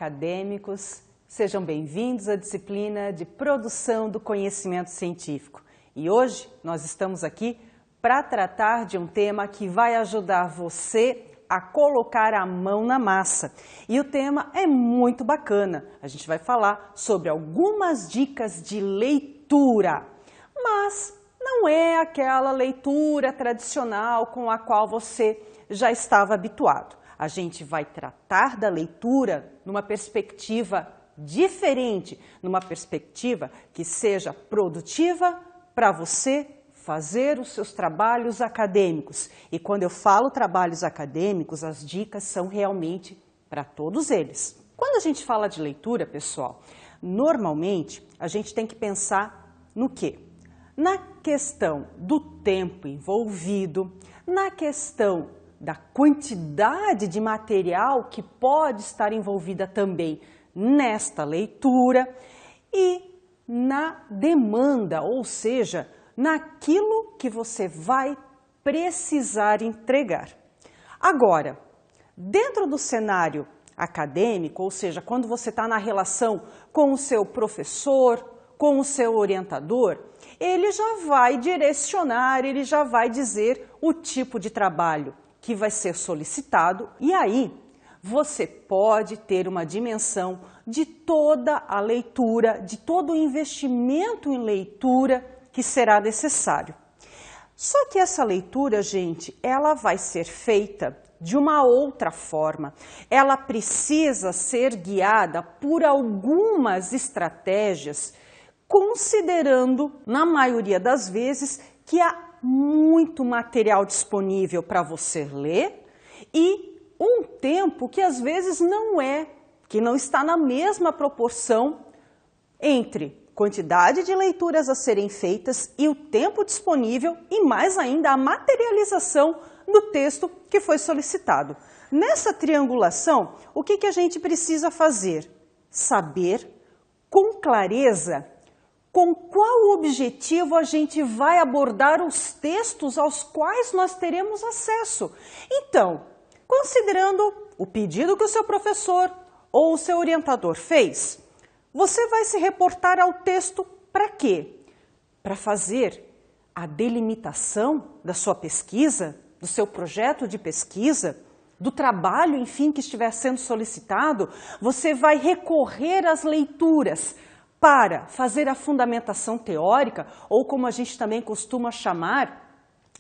acadêmicos, sejam bem-vindos à disciplina de Produção do Conhecimento Científico. E hoje nós estamos aqui para tratar de um tema que vai ajudar você a colocar a mão na massa. E o tema é muito bacana. A gente vai falar sobre algumas dicas de leitura, mas não é aquela leitura tradicional com a qual você já estava habituado. A gente vai tratar da leitura numa perspectiva diferente, numa perspectiva que seja produtiva para você fazer os seus trabalhos acadêmicos. E quando eu falo trabalhos acadêmicos, as dicas são realmente para todos eles. Quando a gente fala de leitura, pessoal, normalmente a gente tem que pensar no quê? Na questão do tempo envolvido, na questão da quantidade de material que pode estar envolvida também nesta leitura e na demanda, ou seja, naquilo que você vai precisar entregar. Agora, dentro do cenário acadêmico, ou seja, quando você está na relação com o seu professor, com o seu orientador, ele já vai direcionar, ele já vai dizer o tipo de trabalho que vai ser solicitado, e aí você pode ter uma dimensão de toda a leitura, de todo o investimento em leitura que será necessário. Só que essa leitura, gente, ela vai ser feita de uma outra forma. Ela precisa ser guiada por algumas estratégias, considerando, na maioria das vezes, que há muito material disponível para você ler e um tempo que às vezes que não está na mesma proporção entre quantidade de leituras a serem feitas e o tempo disponível e mais ainda a materialização do texto que foi solicitado. Nessa triangulação, o que a gente precisa fazer? Saber com clareza com qual objetivo a gente vai abordar os textos aos quais nós teremos acesso. Então, considerando o pedido que o seu professor ou o seu orientador fez, você vai se reportar ao texto para quê? Para fazer a delimitação da sua pesquisa, do seu projeto de pesquisa, do trabalho, enfim, que estiver sendo solicitado. Você vai recorrer às leituras para fazer a fundamentação teórica, ou como a gente também costuma chamar,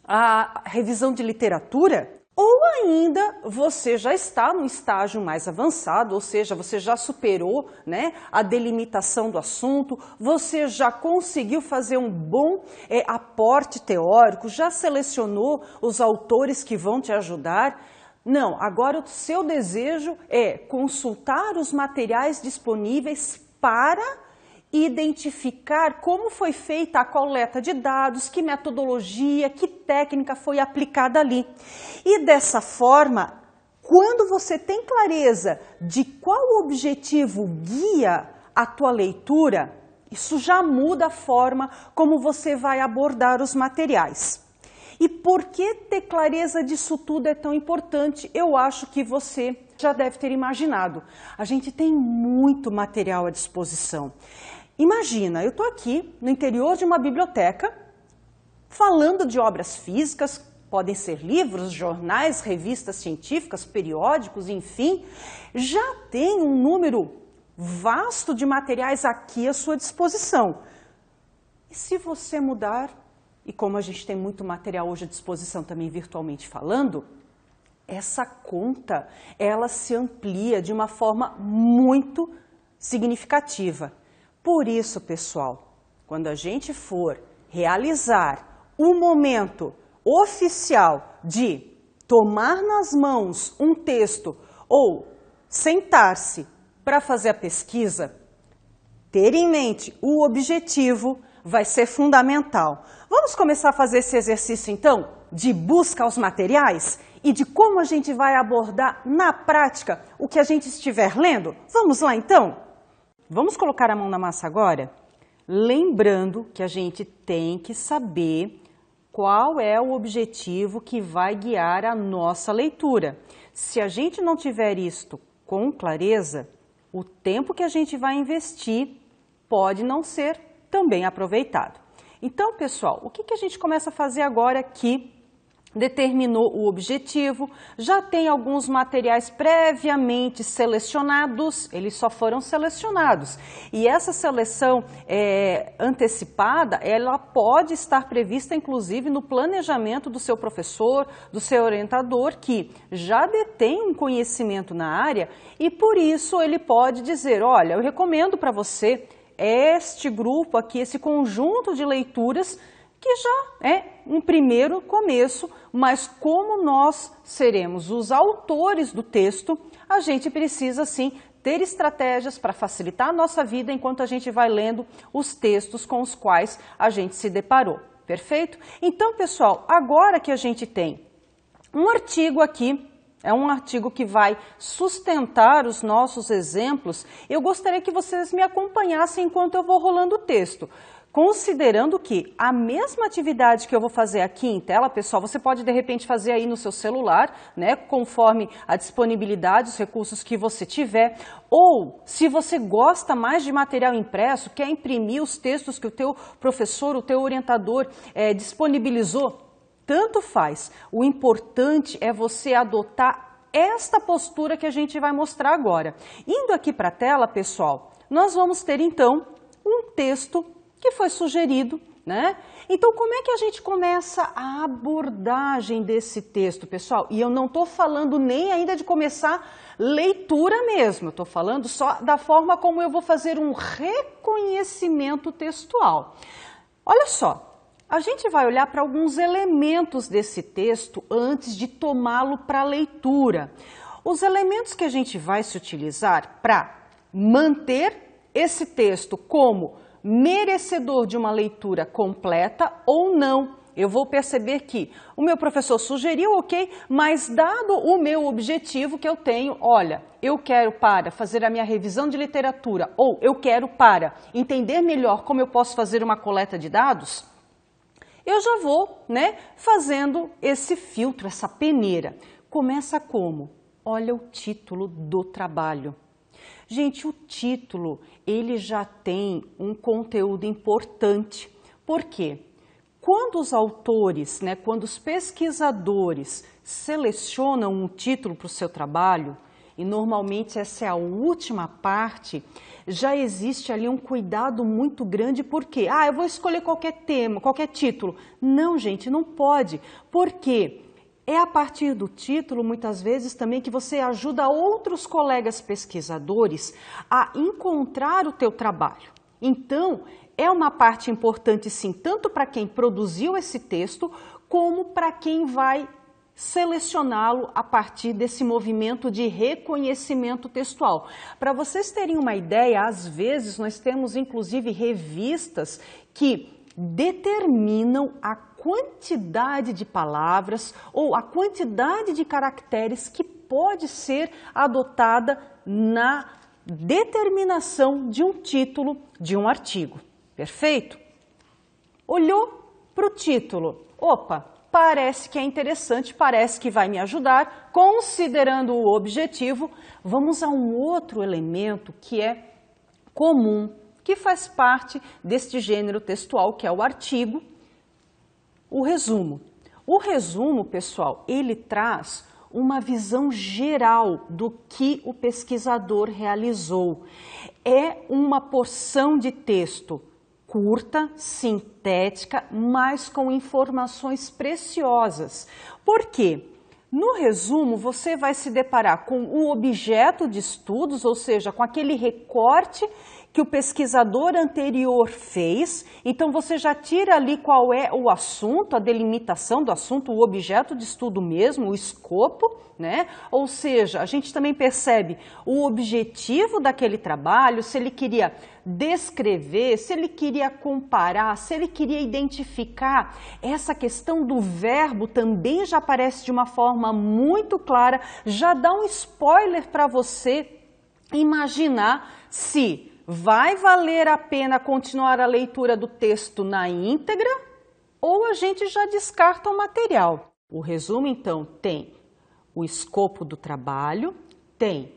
a revisão de literatura, ou ainda você já está no estágio mais avançado, ou seja, você já superou, né, a delimitação do assunto, você já conseguiu fazer um bom aporte teórico, já selecionou os autores que vão te ajudar. Não, agora o seu desejo é consultar os materiais disponíveis para identificar como foi feita a coleta de dados, que metodologia, que técnica foi aplicada ali. E dessa forma, quando você tem clareza de qual objetivo guia a tua leitura, isso já muda a forma como você vai abordar os materiais. E por que ter clareza disso tudo é tão importante? Eu acho que você já deve ter imaginado. A gente tem muito material à disposição. Imagina, eu estou aqui no interior de uma biblioteca falando de obras físicas, podem ser livros, jornais, revistas científicas, periódicos, enfim. Já tem um número vasto de materiais aqui à sua disposição. E se você mudar, e como a gente tem muito material hoje à disposição também virtualmente falando, essa conta, ela se amplia de uma forma muito significativa. Por isso, pessoal, quando a gente for realizar o momento oficial de tomar nas mãos um texto ou sentar-se para fazer a pesquisa, ter em mente o objetivo vai ser fundamental. Vamos começar a fazer esse exercício, então, de busca aos materiais e de como a gente vai abordar na prática o que a gente estiver lendo? Vamos lá, então? Vamos colocar a mão na massa agora? Lembrando que a gente tem que saber qual é o objetivo que vai guiar a nossa leitura. Se a gente não tiver isto com clareza, o tempo que a gente vai investir pode não ser também aproveitado. Então, pessoal, o que a gente começa a fazer agora que determinou o objetivo, já tem alguns materiais previamente selecionados, eles só foram selecionados. E essa seleção antecipada, ela pode estar prevista inclusive no planejamento do seu professor, do seu orientador, que já detém um conhecimento na área e por isso ele pode dizer, olha, eu recomendo para você este grupo aqui, esse conjunto de leituras que já é um primeiro começo, mas como nós seremos os autores do texto, a gente precisa sim ter estratégias para facilitar a nossa vida enquanto a gente vai lendo os textos com os quais a gente se deparou, perfeito? Então, pessoal, agora que a gente tem um artigo aqui, é um artigo que vai sustentar os nossos exemplos, eu gostaria que vocês me acompanhassem enquanto eu vou rolando o texto. Considerando que a mesma atividade que eu vou fazer aqui em tela, pessoal, você pode de repente fazer aí no seu celular, né, conforme a disponibilidade, os recursos que você tiver, ou se você gosta mais de material impresso, quer imprimir os textos que o teu professor, o teu orientador disponibilizou, tanto faz. O importante é você adotar esta postura que a gente vai mostrar agora. Indo aqui para a tela, pessoal, nós vamos ter então um texto que foi sugerido, né? Então, como é que a gente começa a abordagem desse texto, pessoal? E eu não estou falando nem ainda de começar leitura mesmo, eu estou falando só da forma como eu vou fazer um reconhecimento textual. Olha só, a gente vai olhar para alguns elementos desse texto antes de tomá-lo para leitura. Os elementos que a gente vai se utilizar para manter esse texto como merecedor de uma leitura completa ou não. Eu vou perceber que o meu professor sugeriu, ok, mas dado o meu objetivo que eu tenho, olha, eu quero para fazer a minha revisão de literatura ou eu quero para entender melhor como eu posso fazer uma coleta de dados, eu já vou, né, fazendo esse filtro, essa peneira. Começa como? Olha o título do trabalho. Gente, o título, ele já tem um conteúdo importante. Por quê? Quando os autores, né, quando os pesquisadores selecionam um título para o seu trabalho, e normalmente essa é a última parte, já existe ali um cuidado muito grande, porque, eu vou escolher qualquer tema, qualquer título. Não, gente, não pode. Por quê? É a partir do título, muitas vezes, também que você ajuda outros colegas pesquisadores a encontrar o teu trabalho. Então, é uma parte importante, sim, tanto para quem produziu esse texto, como para quem vai selecioná-lo a partir desse movimento de reconhecimento textual. Para vocês terem uma ideia, às vezes nós temos, inclusive, revistas que determinam a quantidade de palavras ou a quantidade de caracteres que pode ser adotada na determinação de um título de um artigo. Perfeito? Olhou para o título. Opa, parece que é interessante, parece que vai me ajudar. Considerando o objetivo, vamos a um outro elemento que é comum, que faz parte deste gênero textual, que é o artigo, o resumo. O resumo, pessoal, ele traz uma visão geral do que o pesquisador realizou. É uma porção de texto curta, sintética, mas com informações preciosas. Por quê? No resumo, você vai se deparar com o objeto de estudos, ou seja, com aquele recorte que o pesquisador anterior fez. Então, você já tira ali qual é o assunto, a delimitação do assunto, o objeto de estudo mesmo, o escopo, né? Ou seja, a gente também percebe o objetivo daquele trabalho, se ele queria descrever, se ele queria comparar, se ele queria identificar. Essa questão do verbo também já aparece de uma forma muito clara, já dá um spoiler para você imaginar se vai valer a pena continuar a leitura do texto na íntegra ou a gente já descarta o material. O resumo, então, tem o escopo do trabalho, tem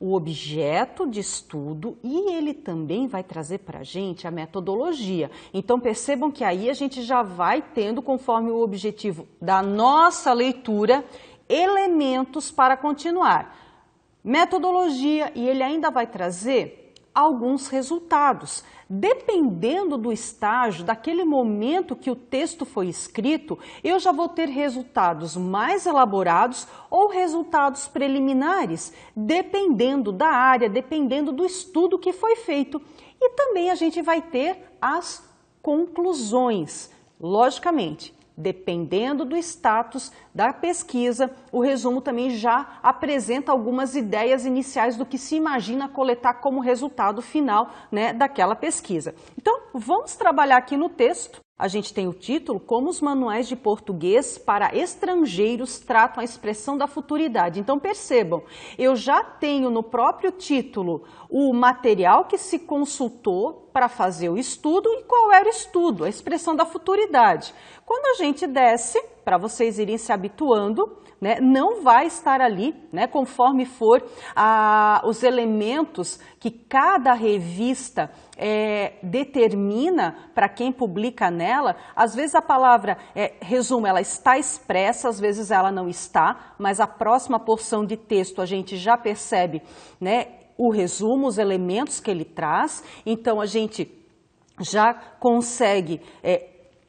o objeto de estudo e ele também vai trazer para a gente a metodologia. Então percebam que aí a gente já vai tendo, conforme o objetivo da nossa leitura, elementos para continuar. Metodologia, e ele ainda vai trazer alguns resultados. Dependendo do estágio, daquele momento que o texto foi escrito, eu já vou ter resultados mais elaborados ou resultados preliminares, dependendo da área, dependendo do estudo que foi feito. E também a gente vai ter as conclusões, logicamente. Dependendo do status da pesquisa, o resumo também já apresenta algumas ideias iniciais do que se imagina coletar como resultado final, né, daquela pesquisa. Então, vamos trabalhar aqui no texto. A gente tem o título, Como os manuais de português para estrangeiros tratam a expressão da futuridade. Então percebam, eu já tenho no próprio título o material que se consultou para fazer o estudo e qual era o estudo, a expressão da futuridade. Quando a gente desce, para vocês irem se habituando, né, não vai estar ali, né, conforme for os elementos que cada revista determina para quem publica nela. Às vezes a palavra resumo, ela está expressa, às vezes ela não está, mas a próxima porção de texto a gente já percebe, né, o resumo, os elementos que ele traz. Então a gente já consegue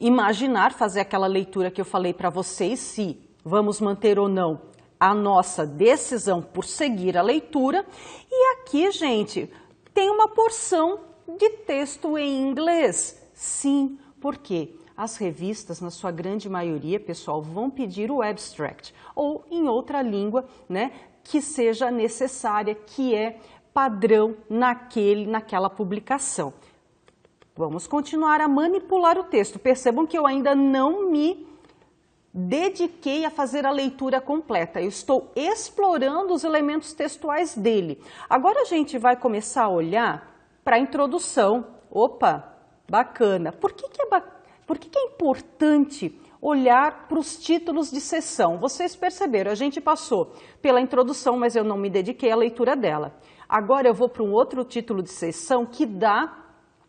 imaginar, fazer aquela leitura que eu falei para vocês, se vamos manter ou não a nossa decisão por seguir a leitura. E aqui, gente, tem uma porção de texto em inglês. Sim, porque as revistas, na sua grande maioria, pessoal, vão pedir o abstract ou em outra língua, né, que seja necessária, que é padrão naquela publicação. Vamos continuar a manipular o texto. Percebam que eu ainda não me dediquei a fazer a leitura completa. Eu estou explorando os elementos textuais dele. Agora a gente vai começar a olhar para a introdução. Opa, bacana. Por que é importante olhar para os títulos de seção? Vocês perceberam, a gente passou pela introdução, mas eu não me dediquei à leitura dela. Agora eu vou para um outro título de seção que dá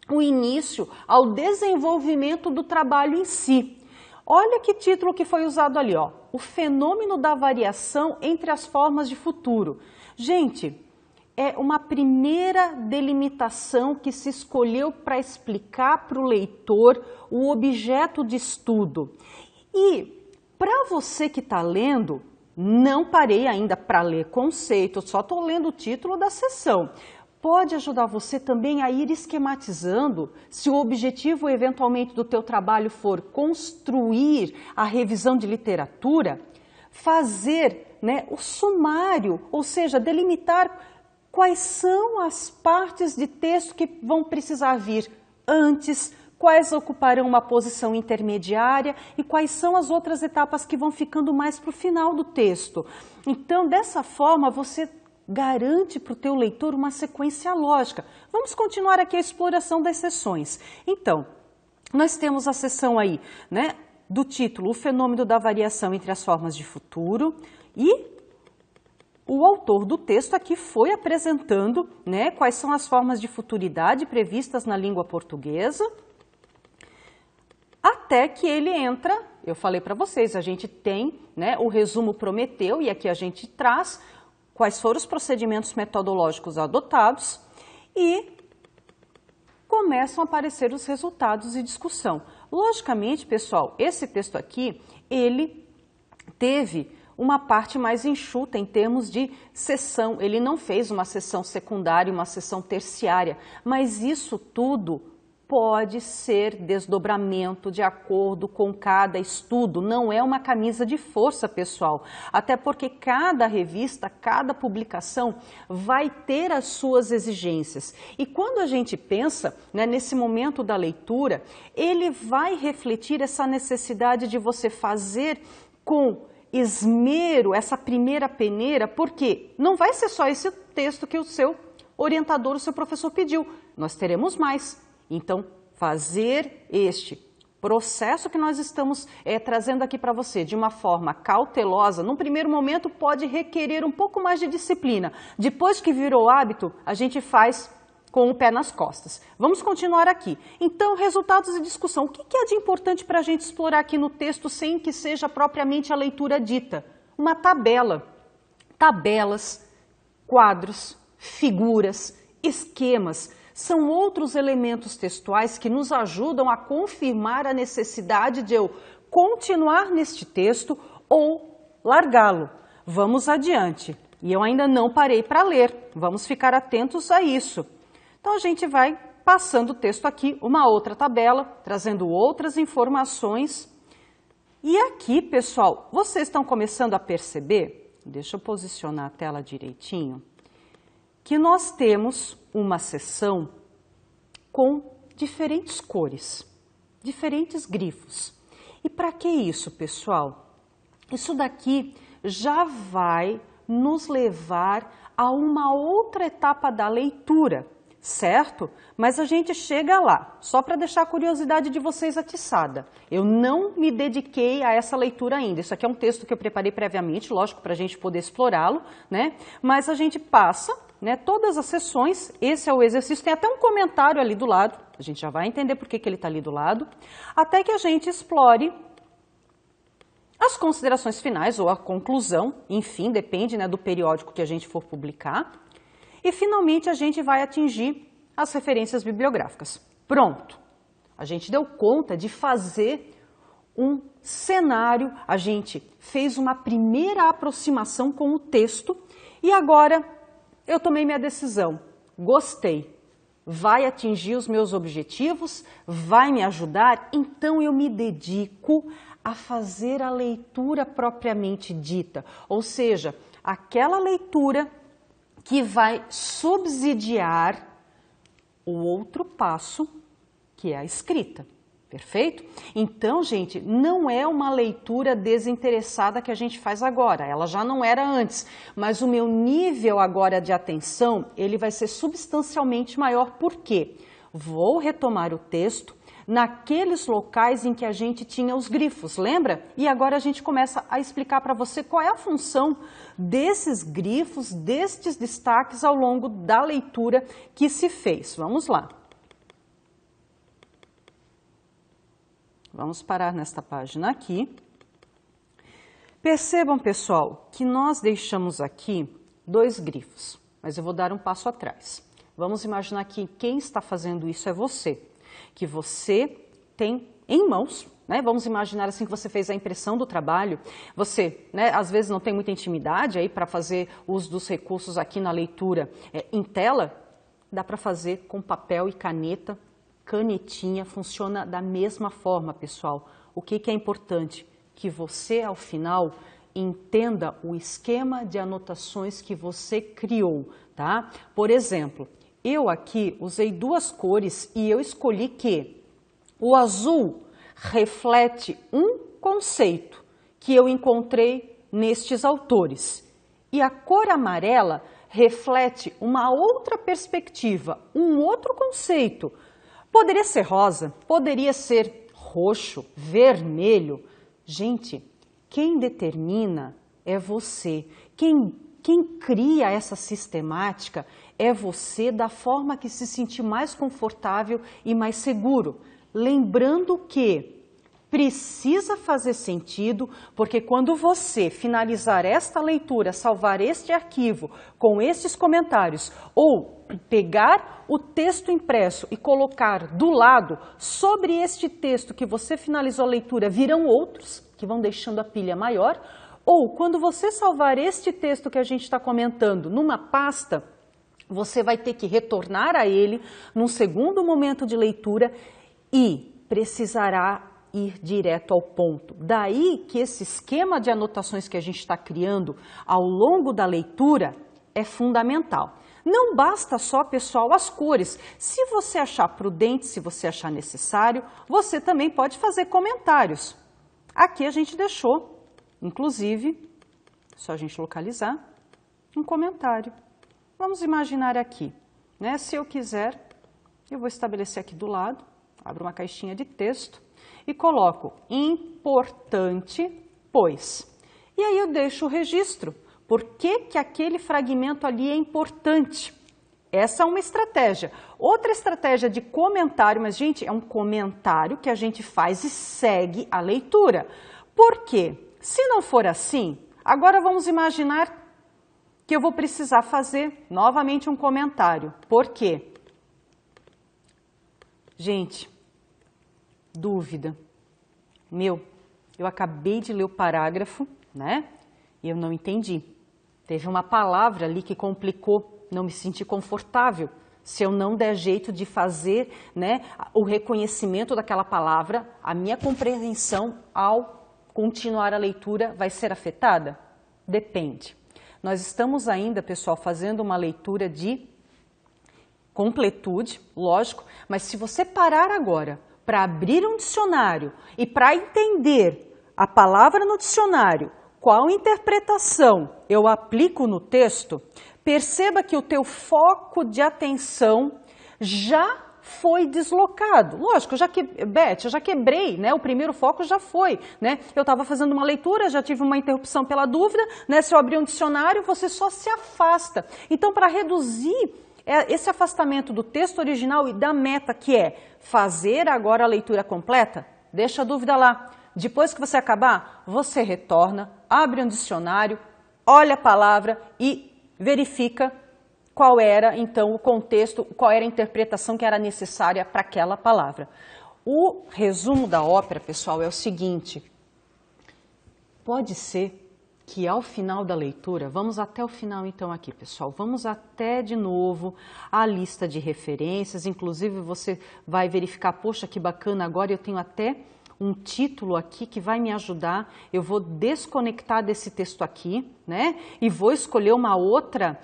o início ao desenvolvimento do trabalho em si. Olha que título que foi usado ali, ó. O fenômeno da variação entre as formas de futuro. Gente, é uma primeira delimitação que se escolheu para explicar para o leitor o objeto de estudo. E para você que está lendo, não parei ainda para ler conceito, só estou lendo o título da seção. Pode ajudar você também a ir esquematizando, se o objetivo eventualmente do teu trabalho for construir a revisão de literatura, fazer, né, o sumário, ou seja, delimitar quais são as partes de texto que vão precisar vir antes, quais ocuparão uma posição intermediária e quais são as outras etapas que vão ficando mais para o final do texto. Então, dessa forma, você garante para o teu leitor uma sequência lógica. Vamos continuar aqui a exploração das seções. Então, nós temos a seção aí, né, do título, o fenômeno da variação entre as formas de futuro, e o autor do texto aqui foi apresentando, né, quais são as formas de futuridade previstas na língua portuguesa, até que ele entra, eu falei para vocês, a gente tem, né, o resumo Prometeu, e aqui a gente traz quais foram os procedimentos metodológicos adotados e começam a aparecer os resultados e discussão. Logicamente, pessoal, esse texto aqui, ele teve uma parte mais enxuta em termos de seção. Ele não fez uma seção secundária, uma seção terciária, mas isso tudo pode ser desdobramento de acordo com cada estudo, não é uma camisa de força, pessoal. Até porque cada revista, cada publicação vai ter as suas exigências. E quando a gente pensa, né, nesse momento da leitura, ele vai refletir essa necessidade de você fazer com esmero essa primeira peneira, porque não vai ser só esse texto que o seu orientador, o seu professor pediu, nós teremos mais. Então, fazer este processo que nós estamos trazendo aqui para você de uma forma cautelosa, num primeiro momento pode requerer um pouco mais de disciplina. Depois que virou hábito, a gente faz com o pé nas costas. Vamos continuar aqui. Então, resultados e discussão. O que é de importante para a gente explorar aqui no texto sem que seja propriamente a leitura dita? Uma tabela. Tabelas, quadros, figuras, esquemas, são outros elementos textuais que nos ajudam a confirmar a necessidade de eu continuar neste texto ou largá-lo. Vamos adiante. E eu ainda não parei para ler. Vamos ficar atentos a isso. Então, a gente vai passando o texto aqui, uma outra tabela, trazendo outras informações. E aqui, pessoal, vocês estão começando a perceber, deixa eu posicionar a tela direitinho, que nós temos uma seção com diferentes cores, diferentes grifos. E para que isso, pessoal? Isso daqui já vai nos levar a uma outra etapa da leitura, certo? Mas a gente chega lá, só para deixar a curiosidade de vocês atiçada. Eu não me dediquei a essa leitura ainda. Isso aqui é um texto que eu preparei previamente, lógico, para a gente poder explorá-lo, né? Mas a gente passa, né, todas as sessões, esse é o exercício, tem até um comentário ali do lado, a gente já vai entender por que ele está ali do lado, até que a gente explore as considerações finais ou a conclusão, enfim, depende, né, do periódico que a gente for publicar. E, finalmente, a gente vai atingir as referências bibliográficas. Pronto! A gente deu conta de fazer um cenário, a gente fez uma primeira aproximação com o texto e agora eu tomei minha decisão. Gostei. Vai atingir os meus objetivos? Vai me ajudar? Então eu me dedico a fazer a leitura propriamente dita, ou seja, aquela leitura que vai subsidiar o outro passo, que é a escrita. Perfeito? Então, gente, não é uma leitura desinteressada que a gente faz agora, ela já não era antes, mas o meu nível agora de atenção, ele vai ser substancialmente maior, por quê? Vou retomar o texto naqueles locais em que a gente tinha os grifos, lembra? E agora a gente começa a explicar para você qual é a função desses grifos, destes destaques ao longo da leitura que se fez. Vamos lá. Vamos parar nesta página aqui. Percebam, pessoal, que nós deixamos aqui 2 grifos, mas eu vou dar um passo atrás. Vamos imaginar que quem está fazendo isso é você, que você tem em mãos, né? Vamos imaginar assim que você fez a impressão do trabalho, você, né, às vezes não tem muita intimidade aí para fazer uso dos recursos aqui na leitura em tela, dá para fazer com papel e caneta, canetinha, funciona da mesma forma, pessoal. O que é importante? Que você, ao final, entenda o esquema de anotações que você criou, tá? Por exemplo, eu aqui usei 2 cores e eu escolhi que o azul reflete um conceito que eu encontrei nestes autores e a cor amarela reflete uma outra perspectiva, um outro conceito. Poderia ser rosa, poderia ser roxo, vermelho. Gente, quem determina é você. Quem cria essa sistemática é você da forma que se sentir mais confortável e mais seguro. Lembrando que precisa fazer sentido, porque quando você finalizar esta leitura, salvar este arquivo com estes comentários ou pegar o texto impresso e colocar do lado, sobre este texto que você finalizou a leitura, virão outros que vão deixando a pilha maior, ou quando você salvar este texto que a gente está comentando numa pasta, você vai ter que retornar a ele num segundo momento de leitura e precisará ir direto ao ponto. Daí que esse esquema de anotações que a gente está criando ao longo da leitura é fundamental. Não basta só, pessoal, as cores. Se você achar prudente, se você achar necessário, você também pode fazer comentários. Aqui a gente deixou, inclusive, só a gente localizar, um comentário. Vamos imaginar aqui, né? Se eu quiser, eu vou estabelecer aqui do lado, abro uma caixinha de texto. e coloco importante, pois. E aí eu deixo o registro. Por que que aquele fragmento ali é importante? Essa é uma estratégia. Outra estratégia de comentário, mas gente, é um comentário que a gente faz e segue a leitura. Por quê? Se não for assim, agora vamos imaginar que eu vou precisar fazer novamente um comentário. Por quê? Gente, dúvida. Eu acabei de ler o parágrafo, né? E eu não entendi. Teve uma palavra ali que complicou, não me senti confortável. Se eu não der jeito de fazer, né, o reconhecimento daquela palavra, a minha compreensão ao continuar a leitura vai ser afetada? Depende. Nós estamos ainda, pessoal, fazendo uma leitura de completude, lógico, mas se você parar agora para abrir um dicionário e para entender a palavra no dicionário, qual interpretação eu aplico no texto, perceba que o teu foco de atenção já foi deslocado. Lógico, Beth, eu já quebrei, né? O primeiro foco já foi, né? Eu estava fazendo uma leitura, já tive uma interrupção pela dúvida, né? Se eu abrir um dicionário, você só se afasta. Então, para reduzir esse afastamento do texto original e da meta, que é fazer agora a leitura completa, deixa a dúvida lá. Depois que você acabar, você retorna, abre um dicionário, olha a palavra e verifica qual era, então, o contexto, qual era a interpretação que era necessária para aquela palavra. O resumo da ópera, pessoal, é o seguinte. Pode ser que ao final da leitura, vamos até o final então aqui, pessoal, vamos até de novo a lista de referências, inclusive você vai verificar, poxa, que bacana, agora eu tenho até um título aqui que vai me ajudar, eu vou desconectar desse texto aqui, né? E vou escolher uma outra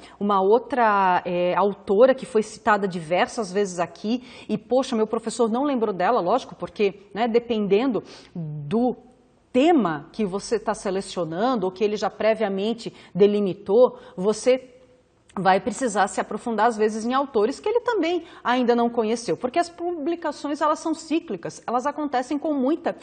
autora que foi citada diversas vezes aqui e, poxa, meu professor não lembrou dela, lógico, porque, né, dependendo do tema que você está selecionando ou que ele já previamente delimitou, você vai precisar se aprofundar, às vezes, em autores que ele também ainda não conheceu, porque as publicações, elas são cíclicas, elas acontecem com muita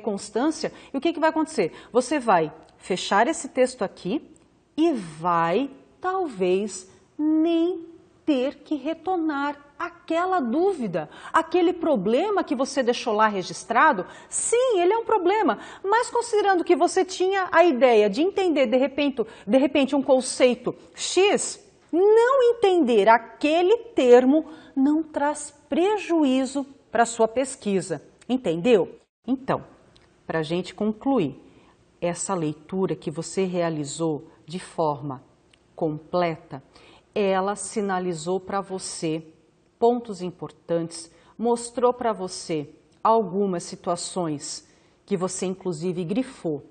constância, e o que vai acontecer? Você vai fechar esse texto aqui e vai, talvez, nem ter que retornar aquela dúvida, aquele problema que você deixou lá registrado. Sim, ele é um problema, mas considerando que você tinha a ideia de entender, de repente um conceito X, não entender aquele termo não traz prejuízo para a sua pesquisa. Entendeu? Então, para a gente concluir, essa leitura que você realizou de forma completa, ela sinalizou para você pontos importantes, mostrou para você algumas situações que você inclusive grifou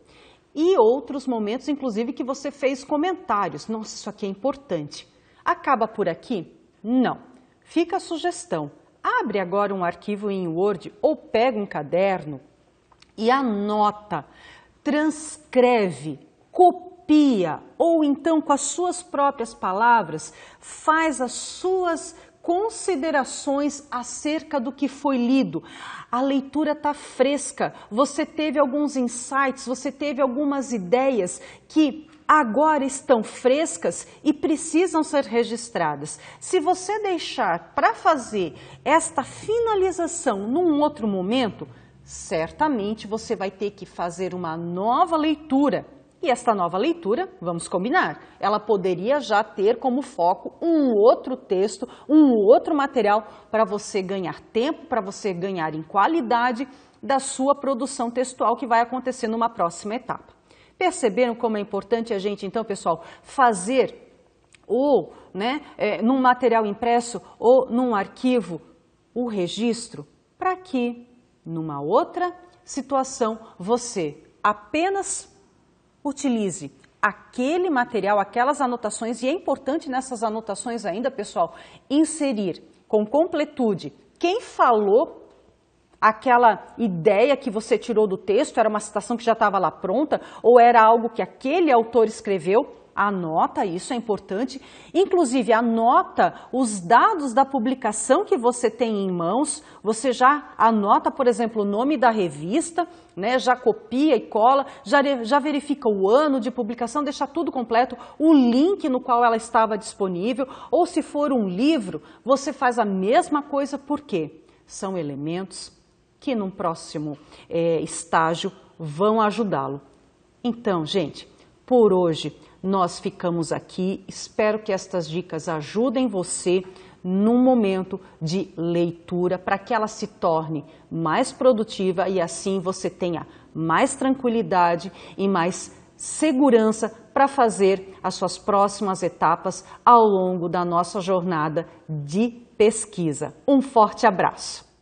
e outros momentos inclusive que você fez comentários. Nossa, isso aqui é importante. Acaba por aqui? Não. Fica a sugestão. Abre agora um arquivo em Word ou pega um caderno e anota, transcreve, copia ou então com as suas próprias palavras faz as suas considerações acerca do que foi lido. A leitura está fresca, você teve alguns insights, você teve algumas ideias que agora estão frescas e precisam ser registradas. Se você deixar para fazer esta finalização num outro momento, certamente você vai ter que fazer uma nova leitura. E esta nova leitura, vamos combinar, ela poderia já ter como foco um outro texto, um outro material para você ganhar tempo, para você ganhar em qualidade da sua produção textual que vai acontecer numa próxima etapa. Perceberam como é importante a gente, então, pessoal, fazer ou, num material impresso ou num arquivo o registro para que, numa outra situação, você apenas utilize aquele material, aquelas anotações, e é importante nessas anotações ainda, pessoal, inserir com completude quem falou aquela ideia que você tirou do texto, era uma citação que já estava lá pronta, ou era algo que aquele autor escreveu, Anota, isso é importante. Inclusive, anota os dados da publicação que você tem em mãos. Você já anota, por exemplo, o nome da revista, né? Já copia e cola, já verifica o ano de publicação, deixa tudo completo, o link no qual ela estava disponível. Ou se for um livro, você faz a mesma coisa, porque são elementos que num próximo estágio vão ajudá-lo. Então, gente, por hoje nós ficamos aqui. Espero que estas dicas ajudem você num momento de leitura para que ela se torne mais produtiva e assim você tenha mais tranquilidade e mais segurança para fazer as suas próximas etapas ao longo da nossa jornada de pesquisa. Um forte abraço!